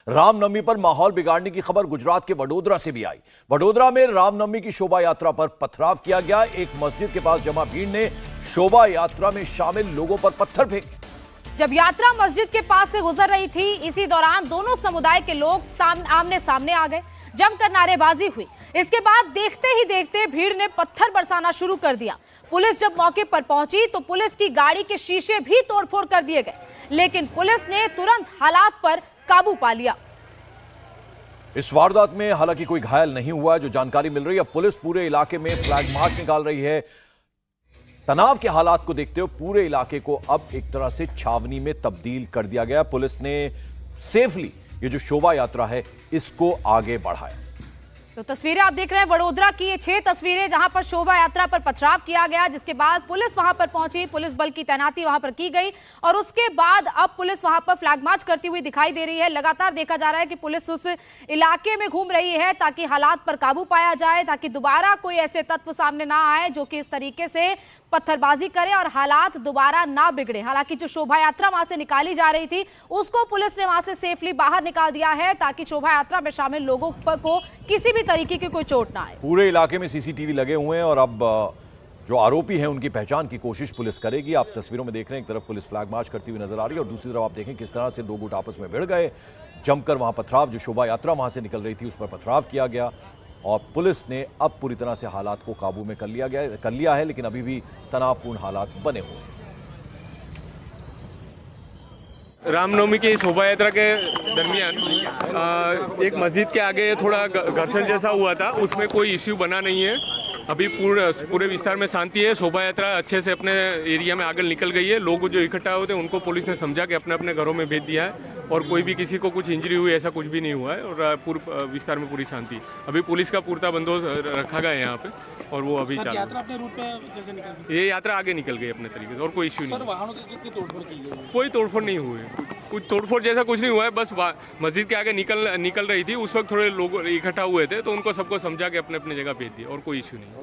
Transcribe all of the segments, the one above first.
रामनवमी पर माहौल बिगाड़ने की खबर गुजरात के वडोदरा से भी आई। वडोदरा में रामनवमी की शोभा यात्रा पर पथराव किया गया। एक मस्जिद के पास जमा भीड़ ने शोभा यात्रा में शामिल लोगों पर पत्थर फेंके। जब यात्रा मस्जिद के पास से गुजर रही थी, इसी दौरान दोनों समुदाय के लोग आमने सामने आ गए, जमकर नारेबाजी हुई। इसके बाद देखते ही देखते भीड़ ने पत्थर बरसाना शुरू कर दिया। पुलिस जब मौके पर पहुंची तो पुलिस की गाड़ी के शीशे भी तोड़फोड़ कर दिए गए, लेकिन पुलिस ने तुरंत हालात पर काबू पा लिया। इस वारदात में हालांकि कोई घायल नहीं हुआ है। जो जानकारी मिल रही है, पुलिस पूरे इलाके में फ्लैग मार्च निकाल रही है। तनाव के हालात को देखते हुए पूरे इलाके को अब एक तरह से छावनी में तब्दील कर दिया गया। पुलिस ने सेफली ये जो शोभा यात्रा है इसको आगे बढ़ाया। तो तस्वीरें आप देख रहे हैं वडोदरा की, ये 6 तस्वीरें जहां पर शोभा यात्रा पर पथराव किया गया, जिसके बाद पुलिस वहां पर पहुंची, पुलिस बल की तैनाती वहां पर की गई और उसके बाद अब पुलिस वहां पर फ्लैग मार्च करती हुई दिखाई दे रही है। लगातार देखा जा रहा है कि पुलिस उस इलाके में घूम रही है ताकि हालात पर काबू पाया जाए, ताकि दोबारा कोई ऐसे तत्व सामने ना आए जो कि इस तरीके से पत्थरबाजी करे और हालात दोबारा ना बिगड़े। हालांकि जो शोभा यात्रा वहां से निकाली जा रही थी उसको पुलिस ने वहां से सेफली बाहर निकाल दिया है ताकि शोभा यात्रा में शामिल लोगों को किसी भी तरीके की कोई चोट ना आए। पूरे इलाके में सीसीटीवी लगे हुए हैं और अब जो आरोपी हैं उनकी पहचान की कोशिश पुलिस करेगी। आप तस्वीरों में देख रहे हैं, एक तरफ पुलिस फ्लैग मार्च करती हुई नजर आ रही है और दूसरी तरफ आप देखें किस तरह से दो गुट आपस में भिड़ गए, जमकर वहां पथराव, जो शोभा यात्रा वहां से निकल रही थी उस पर पथराव किया गया और पुलिस ने अब पूरी तरह से हालात को काबू में कर लिया है, लेकिन अभी भी तनावपूर्ण हालात बने हुए हैं। रामनवमी की शोभा यात्रा के दरमियान एक मस्जिद के आगे थोड़ा घर्षण जैसा हुआ था, उसमें कोई इश्यू बना नहीं है। अभी पूरे विस्तार में शांति है। शोभा यात्रा अच्छे से अपने एरिया में आगे निकल गई है। लोग जो इकट्ठा होते हैं उनको पुलिस ने समझा के अपने अपने घरों में भेज दिया है और कोई भी किसी को कुछ इंजरी हुई ऐसा कुछ भी नहीं हुआ है और पूरे विस्तार में पूरी शांति। अभी पुलिस का पूरा बंदोबस्त रखा गया है यहाँ पे और वो अभी चालू। यात्रा अपने रूट पे जैसे निकल गई, ये यात्रा आगे निकल गई अपने तरीके से और कोई इश्यू नहीं। वाहनों की कितनी तोड़फोड़ की गई? कोई तोड़फोड़ नहीं हुई है, कुछ तोड़फोड़ जैसा कुछ नहीं हुआ है। बस मस्जिद के आगे निकल रही थी, उस वक्त थोड़े लोग इकट्ठा हुए थे तो उनको सबको समझा के अपने अपने जगह भेज दिया और कोई इश्यू नहीं।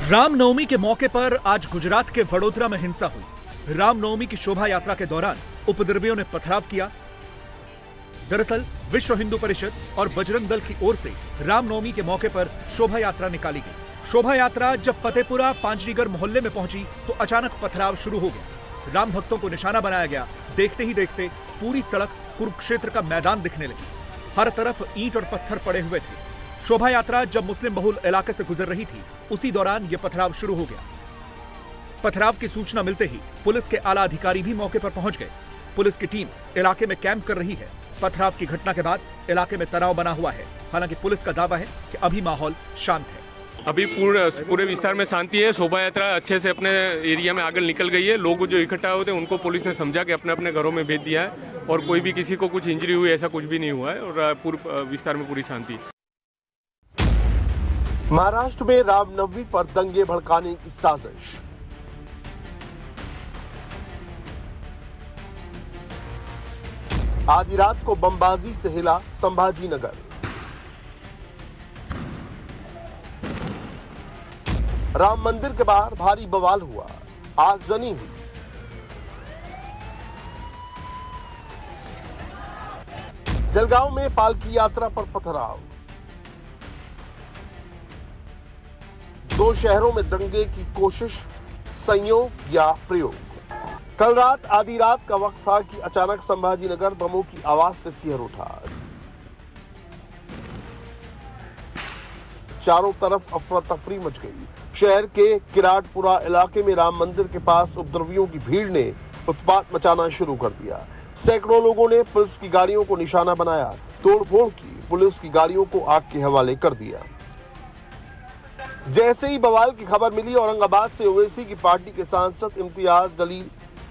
रामनवमी के मौके पर आज गुजरात के वडोदरा में हिंसा हुई। रामनवमी की शोभा यात्रा के दौरान उपद्रवियों ने पथराव किया। दरअसल विश्व हिंदू परिषद और बजरंग दल की ओर से रामनवमी के मौके पर शोभा यात्रा निकाली गई। शोभा यात्रा जब फतेहपुरा पांचरीगर मोहल्ले में पहुंची तो अचानक पथराव शुरू हो गया। राम भक्तों को निशाना बनाया गया। देखते ही देखते पूरी सड़क कुरुक्षेत्र का मैदान दिखने लगी। हर तरफ ईंट और पत्थर पड़े हुए थे। शोभा यात्रा जब मुस्लिम बहुल इलाके से गुजर रही थी उसी दौरान यह पथराव शुरू हो गया। पथराव की सूचना मिलते ही पुलिस के आला अधिकारी भी मौके पर पहुंच गए। पुलिस की टीम इलाके में कैंप कर रही है। पथराव की घटना के बाद इलाके में तनाव बना हुआ है। हालांकि पुलिस का दावा है कि अभी माहौल शांत है। अभी पूरे विस्तार में शांति है। शोभा यात्रा अच्छे से अपने एरिया में आगे निकल गई है। लोग जो इकट्ठा होते हैं उनको पुलिस ने समझा के अपने अपने घरों में भेज दिया है और कोई भी किसी को कुछ इंजरी हुई ऐसा कुछ भी नहीं हुआ है और पूरे विस्तार में पूरी शांति। महाराष्ट्र में रामनवमी पर दंगे भड़काने की साजिश। आधी रात को बमबाजी से हिला संभाजी नगर। राम मंदिर के बाहर भारी बवाल हुआ, आगजनी हुई। जलगांव में पालकी यात्रा पर पथराव। 2 शहरों में दंगे की कोशिश, संयोग या प्रयोग। कल रात आधी रात का वक्त था कि अचानक संभाजी नगर बमों की आवाज से सिहर उठा। चारों तरफ अफरा तफरी मच गई। शहर के किराटपुरा इलाके में राम मंदिर के पास उपद्रवियों की भीड़ ने उत्पात मचाना शुरू कर दिया। सैकड़ों लोगों ने पुलिस की गाड़ियों को निशाना बनाया, तोड़फोड़ की, पुलिस की गाड़ियों को आग के हवाले कर दिया। जैसे ही बवाल की खबर मिली, औरंगाबाद से ओवैसी की पार्टी के सांसद इम्तियाज जलील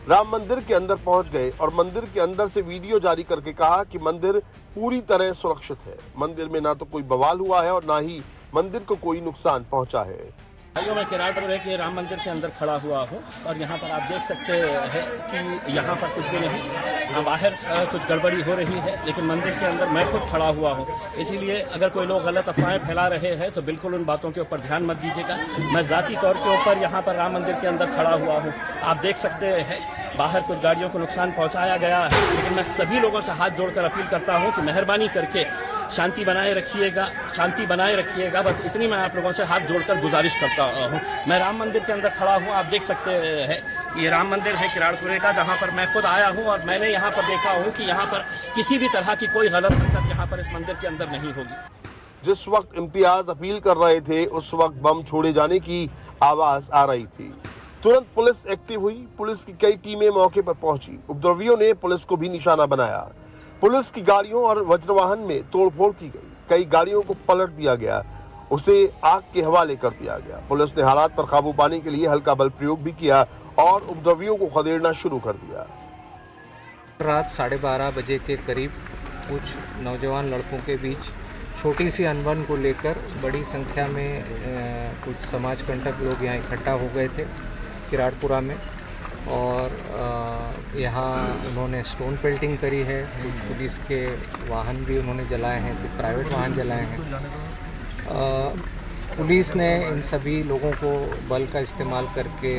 राम मंदिर के अंदर पहुंच गए और मंदिर के अंदर से वीडियो जारी करके कहा कि मंदिर पूरी तरह सुरक्षित है। मंदिर में ना तो कोई बवाल हुआ है और ना ही मंदिर को कोई नुकसान पहुंचा है। भाइयों मैं किराटपुरे के राम मंदिर के अंदर खड़ा हुआ हूँ और यहाँ पर आप देख सकते हैं कि यहाँ पर कुछ भी नहीं, यहाँ बाहर कुछ गड़बड़ी हो रही है, लेकिन मंदिर के अंदर मैं खुद खड़ा हुआ हूँ। इसीलिए अगर कोई लोग गलत अफवाहें फैला रहे हैं तो बिल्कुल उन बातों के ऊपर ध्यान मत दीजिएगा। मैं ज़ाती तौर के ऊपर यहाँ पर राम मंदिर के अंदर खड़ा हुआ हूँ। आप देख सकते हैं बाहर कुछ गाड़ियों को नुकसान पहुँचाया गया है, लेकिन मैं सभी लोगों से हाथ जोड़कर अपील करता हूँ कि मेहरबानी करके शांति बनाए रखिएगा। बस इतनी मैं आप लोगों से हाथ जोड़कर गुजारिश करता हूँ। मैं राम मंदिर के अंदर खड़ा हूँ। आप देख सकते हैं कि ये राम मंदिर है किराड़पुरे का, जहाँ पर मैं खुद आया हूँ और मैंने यहाँ पर देखा हूँ कि यहाँ पर किसी भी तरह की कोई गलत हरकत यहाँ पर इस मंदिर के अंदर नहीं होगी। जिस वक्त इम्तियाज अपील कर रहे थे उस वक्त बम छोड़े जाने की आवाज आ रही थी। तुरंत पुलिस एक्टिव हुई। पुलिस की कई टीमें मौके पर पहुंची। उपद्रवियों ने पुलिस को भी निशाना बनाया। पुलिस की गाड़ियों और वज्रवाहन में तोड़फोड़ की गई। कई गाड़ियों को पलट दिया गया, उसे आग के हवाले कर दिया गया। पुलिस ने हालात पर काबू पाने के लिए हल्का बल प्रयोग भी किया और उपद्रवियों को खदेड़ना शुरू कर दिया। रात 12:30 बजे के करीब कुछ नौजवान लड़कों के बीच छोटी सी अनबन को लेकर बड़ी संख्या में कुछ समाज कंटक लोग यहाँ इकट्ठा हो गए थे किराड़पुरा में, और यहाँ उन्होंने स्टोन पेल्टिंग करी है। कुछ पुलिस के वाहन भी उन्होंने जलाए हैं, कुछ प्राइवेट वाहन जलाए हैं। पुलिस ने इन सभी लोगों को बल का इस्तेमाल करके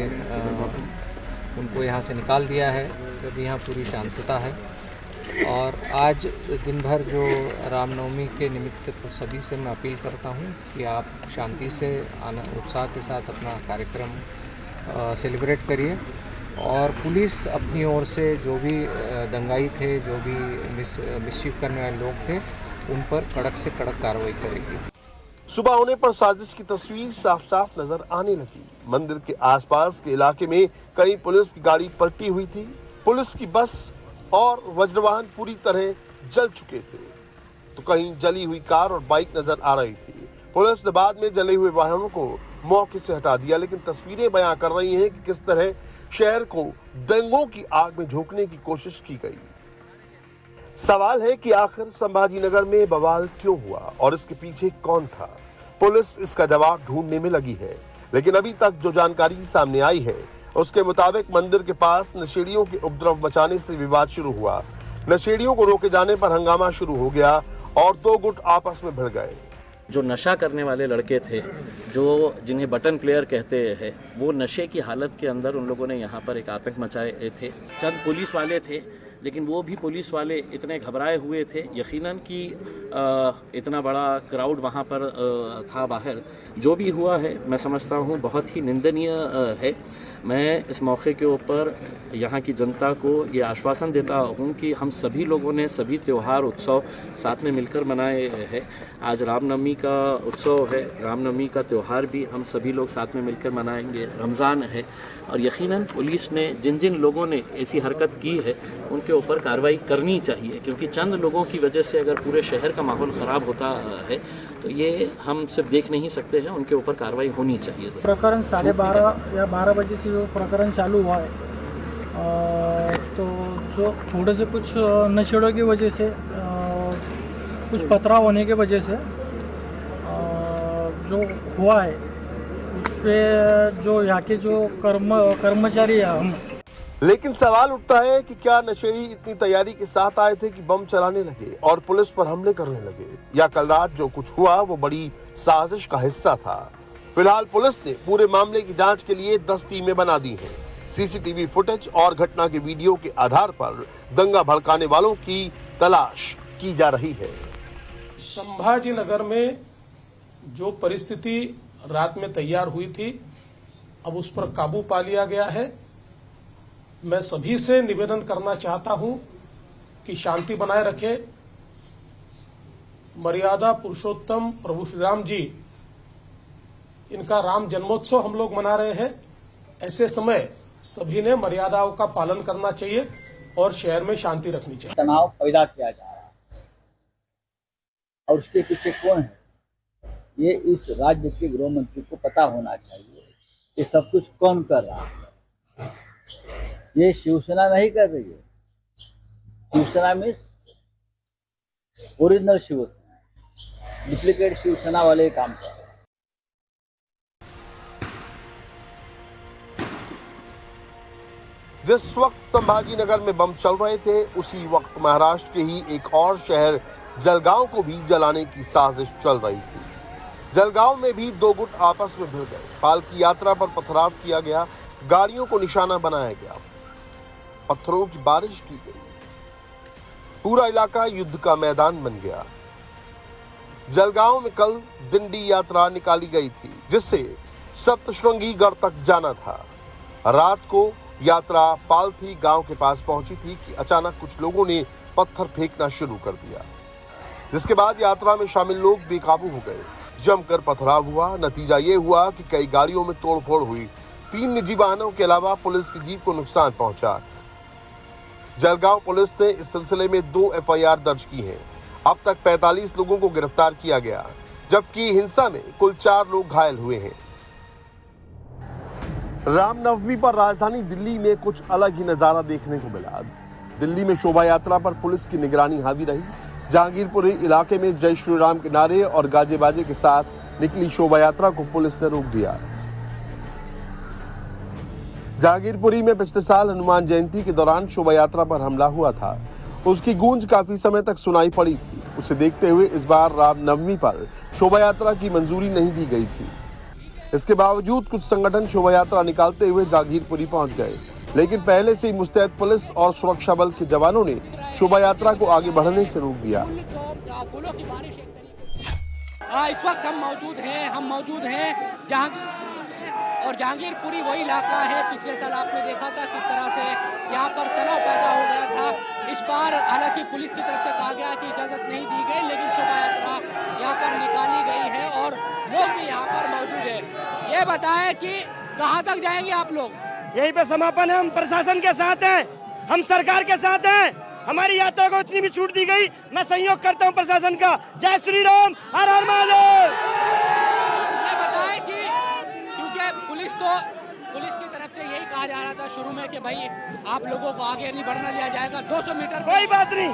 उनको यहाँ से निकाल दिया है। तो अभी यहाँ पूरी शांतता है। और आज दिन भर जो रामनवमी के निमित्त तो सभी से मैं अपील करता हूँ कि आप शांति से उत्साह के साथ अपना कार्यक्रम सेलिब्रेट करिए। और पुलिस अपनी ओर से जो भी दंगाई थे, जो भी मिसचीफ करने वाले लोग थे, उन पर कड़क से कड़क कार्रवाई करेगी। सुबह होने पर साजिश की तस्वीर साफ साफ नजर आने लगी। मंदिर के आसपास के इलाके में कई पुलिस की गाड़ी पलटी हुई थी। पुलिस की बस और वज्रवाहन पूरी तरह जल चुके थे, तो कहीं जली हुई कार और बाइक नजर आ रही थी। पुलिस ने बाद में जले हुए वाहनों को मौके से हटा दिया, लेकिन तस्वीरें बयां कर रही हैं कि किस तरह शहर को दंगों की आग में झोंकने की कोशिश की गई। सवाल है कि आखिर संभाजीनगर में बवाल क्यों हुआ और इसके पीछे कौन था। पुलिस इसका जवाब ढूंढने में लगी है, लेकिन अभी तक जो जानकारी सामने आई है उसके मुताबिक मंदिर के पास नशेड़ियों के उपद्रव मचाने से विवाद शुरू हुआ। नशेड़ियों को रोके जाने पर हंगामा शुरू हो गया और दो गुट आपस में भिड़ गए। जो नशा करने वाले लड़के थे, जो जिन्हें बटन प्लेयर कहते हैं, वो नशे की हालत के अंदर उन लोगों ने यहाँ पर एक आतंक मचाए थे। चंद पुलिस वाले थे, लेकिन वो भी पुलिस वाले इतने घबराए हुए थे यकीनन कि इतना बड़ा क्राउड वहाँ पर था बाहर। जो भी हुआ है मैं समझता हूँ बहुत ही निंदनीय है। मैं इस मौके के ऊपर यहाँ की जनता को ये आश्वासन देता हूँ कि हम सभी लोगों ने सभी त्यौहार उत्सव साथ में मिलकर मनाए हैं। आज रामनवमी का उत्सव है, रामनवमी का त्यौहार भी हम सभी लोग साथ में मिलकर मनाएंगे। रमज़ान है और यकीनन पुलिस ने जिन जिन लोगों ने ऐसी हरकत की है उनके ऊपर कार्रवाई करनी चाहिए, क्योंकि चंद लोगों की वजह से अगर पूरे शहर का माहौल ख़राब होता है तो ये हम सिर्फ देख नहीं सकते हैं, उनके ऊपर कार्रवाई होनी चाहिए। प्रकरण 12:30 या 12 बजे से जो प्रकरण चालू हुआ है, तो जो थोड़े से कुछ नशेड़ों की वजह से, कुछ पथराव होने की वजह से जो हुआ है उस पर जो यहाँ के जो कर्मचारी है हम। लेकिन सवाल उठता है कि क्या नशेड़ी इतनी तैयारी के साथ आए थे कि बम चलाने लगे और पुलिस पर हमले करने लगे, या कल रात जो कुछ हुआ वो बड़ी साजिश का हिस्सा था। फिलहाल पुलिस ने पूरे मामले की जांच के लिए 10 टीमें बना दी हैं। सीसीटीवी फुटेज और घटना के वीडियो के आधार पर दंगा भड़काने वालों की तलाश की जा रही है। संभाजीनगर में जो परिस्थिति रात में तैयार हुई थी, अब उस पर काबू पा लिया गया है। मैं सभी से निवेदन करना चाहता हूं कि शांति बनाए रखें। मर्यादा पुरुषोत्तम प्रभु श्री राम जी, इनका राम जन्मोत्सव हम लोग मना रहे हैं। ऐसे समय सभी ने मर्यादाओं का पालन करना चाहिए और शहर में शांति रखनी चाहिए। तनाव पैदा किया जा रहा है और उसके पीछे कौन है, ये इस राज्य के गृह मंत्री को पता होना चाहिए। ये सब कुछ कौन कर रहा है? ये शिवसेना नहीं कर रही है। शिवसेना में ओरिजिनल शिवसेना, डुप्लीकेट शिवसेना वाले काम कर रहे हैं। जिस वक्त संभाजी नगर में बम चल रहे थे उसी वक्त महाराष्ट्र के ही एक और शहर जलगांव को भी जलाने की साजिश चल रही थी। जलगांव में भी दो गुट आपस में भिड़ गए। पालकी यात्रा पर पथराव किया गया, गाड़ियों को निशाना बनाया गया, पत्थरों की बारिश की गई, पूरा इलाका युद्ध का मैदान बन गया। जलगांव में कल दिंडी यात्रा निकाली गई थी जिससे सप्तशृंगी गढ़ तक जाना था। रात को यात्रा पालथी गांव के पास पहुंची थी कि अचानक कुछ लोगों ने पत्थर फेंकना शुरू कर दिया, जिसके बाद यात्रा में शामिल लोग बेकाबू हो गए। जमकर पथराव हुआ। नतीजा ये हुआ कि कई गाड़ियों में तोड़फोड़ हुई। 3 निजी वाहनों के अलावा पुलिस की जीप को नुकसान पहुंचा। जलगांव पुलिस ने इस सिलसिले में 2 FIR दर्ज की हैं। अब तक 45 लोगों को गिरफ्तार किया गया, जबकि हिंसा में कुल 4 लोग घायल हुए हैं। रामनवमी पर राजधानी दिल्ली में कुछ अलग ही नजारा देखने को मिला। दिल्ली में शोभा यात्रा पर पुलिस की निगरानी हावी रही। जहांगीरपुरी इलाके में जय श्री राम के नारे और गाजे बाजे के साथ निकली शोभा यात्रा को पुलिस ने रोक दिया। जहांगीरपुरी में पिछले साल हनुमान जयंती के दौरान शोभा यात्रा पर हमला हुआ था। उसकी गूंज काफी समय तक सुनाई पड़ी थी। उसे देखते हुए इस बार रामनवमी पर शोभा यात्रा की मंजूरी नहीं दी गई थी। इसके बावजूद कुछ संगठन शोभा यात्रा निकालते हुए जहांगीरपुरी पहुंच गए, लेकिन पहले से ही मुस्तैद पुलिस और सुरक्षा बल के जवानों ने शोभा यात्रा को आगे बढ़ने से रोक दिया। फूलों की बारिश एक तरीके इस वक्त हम मौजूद हैं और जहांगीरपुरी वही इलाका है। पिछले साल आपने देखा था किस तरह से यहाँ पर तनाव पैदा हो गया था। इस बार हालांकि पुलिस की तरफ से कहा गया कि इजाजत नहीं दी गई, लेकिन शोभा यात्रा यहाँ पर निकाली गई है और लोग भी यहाँ पर मौजूद है। ये बताएं कि कहाँ तक जाएंगे आप लोग? यहीं पे समापन है। हम प्रशासन के साथ हैं, हम सरकार के साथ हैं। हमारी यात्रा को इतनी भी छूट दी गई, मैं सहयोग करता हूं प्रशासन का। जय श्री राम, हर हर महादेव। ये बताएं कि क्योंकि पुलिस की तरफ से यही कहा जा रहा था शुरू में कि भाई आप लोगों को आगे नहीं बढ़ना दिया जाएगा, 200 मीटर। कोई बात नहीं,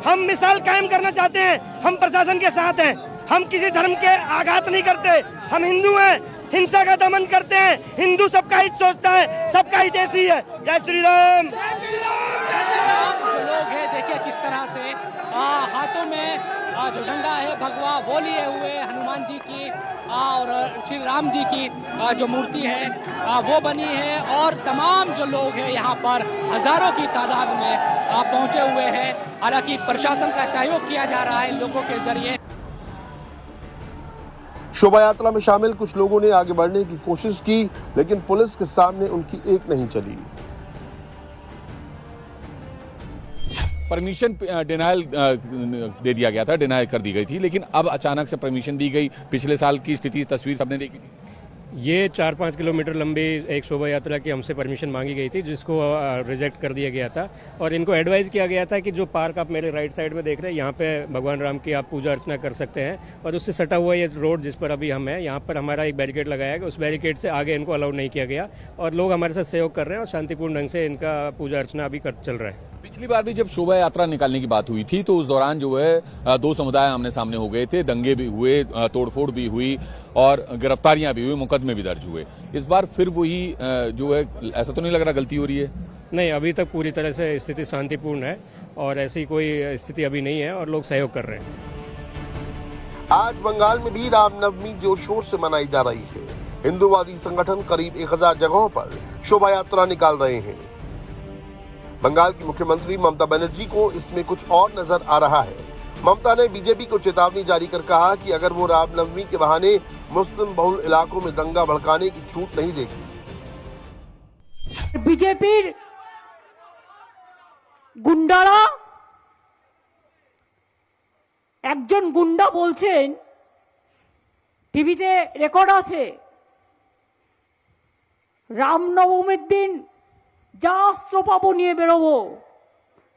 हम मिसाल कायम करना चाहते हैं। हम प्रशासन के साथ हैं, हम किसी धर्म के आघात नहीं करते। हम हिंदू हैं, हिंसा का दमन करते हैं। हिंदू सबका हित सोचता है, सबका हितैषी है। जय श्री राम। जो लोग हैं देखिए किस तरह से हाथों में जो झंडा है भगवा वो लिए हुए हनुमान जी की और श्री राम जी की जो मूर्ति है वो बनी है और तमाम जो लोग हैं यहाँ पर हजारों की तादाद में पहुंचे हुए हैं। हालांकि प्रशासन का सहयोग किया जा रहा है लोगों के जरिए। शोभा यात्रा में शामिल कुछ लोगों ने आगे बढ़ने की कोशिश की, लेकिन पुलिस के सामने उनकी एक नहीं चली। परमिशन डिनायल दे दिया गया था, डिनायल कर दी गई थी, लेकिन अब अचानक से परमिशन दी गई। पिछले साल की स्थिति तस्वीर सबने देखी थी। ये 4-5 किलोमीटर लंबी एक शोभा यात्रा की हमसे परमिशन मांगी गई थी, जिसको रिजेक्ट कर दिया गया था और इनको एडवाइस किया गया था कि जो पार्क आप मेरे राइट साइड में देख रहे हैं, यहाँ पे भगवान राम की आप पूजा अर्चना कर सकते हैं और उससे सटा हुआ ये रोड जिस पर अभी हम हैं, यहाँ पर हमारा एक बैरिकेड लगाया गया। उस बैरिकेड से आगे इनको अलाउ नहीं किया गया और लोग हमारे साथ सहयोग कर रहे हैं और शांतिपूर्ण ढंग से इनका पूजा अर्चना अभी चल रहा है। पिछली बार भी जब शोभा यात्रा निकालने की बात हुई थी तो उस दौरान जो है 2 समुदाय आमने सामने हो गए थे, दंगे भी हुए, तोड़फोड़ भी हुई और गिरफ्तारियां भी हुई, मुकदमे भी दर्ज हुए। इस बार फिर वही जो है, ऐसा तो नहीं लग रहा गलती हो रही है? नहीं, अभी तक पूरी तरह से स्थिति शांतिपूर्ण है और ऐसी कोई स्थिति अभी नहीं है और लोग सहयोग कर रहे हैं। आज बंगाल में भी रामनवमी जोर शोर से मनाई जा रही है। हिंदूवादी संगठन करीब 1000 जगहों पर शोभा यात्रा निकाल रहे हैं। बंगाल की मुख्यमंत्री ममता बनर्जी को इसमें कुछ और नजर आ रहा है। ममता ने बीजेपी को चेतावनी जारी कर कहा कि अगर वो रामनवमी के बहाने मुस्लिम बहुल इलाकों में दंगा भड़काने की छूट नहीं देगी। बीजेपीर गुंडारा একজন গুন্ডা বলছেন টিভিতে রেকর্ড আছে রামনবমীর দিন যা অস্ত্র পাবো নিয়ে বেরোবো,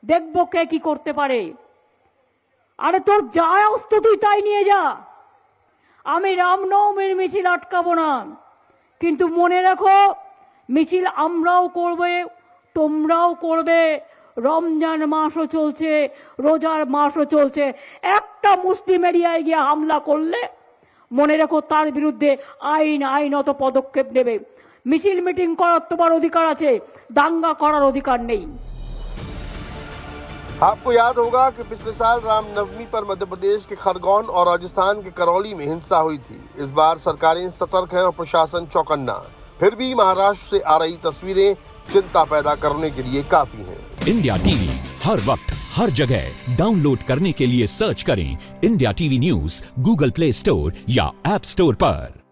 দেখবো কে কি করতে পারে। আরে তোর যা অস্ত্র তুই তাই নিয়ে যা, আমি রামনবমীর মিছিল আটকাবো না। কিন্তু মনে রাখো মিছিল আমরাও করবে, তোমরাও করবে। রমজান মাসও চলছে, রোজার মাসও চলছে। একটা মুসলিম এরিয়ায় গিয়ে হামলা করলে মনে রাখো তার বিরুদ্ধে আইনত পদক্ষেপ নেবে। মিছিল মিটিং করার তোমার অধিকার আছে, দাঙ্গা করার অধিকার নেই। आपको याद होगा कि पिछले साल रामनवमी पर मध्य प्रदेश के खरगोन और राजस्थान के करौली में हिंसा हुई थी। इस बार सरकारें सतर्क हैं और प्रशासन चौकन्ना। फिर भी महाराष्ट्र से आ रही तस्वीरें चिंता पैदा करने के लिए काफी हैं। इंडिया टीवी हर वक्त हर जगह डाउनलोड करने के लिए सर्च करें India TV news Google play store या ऐप स्टोर पर।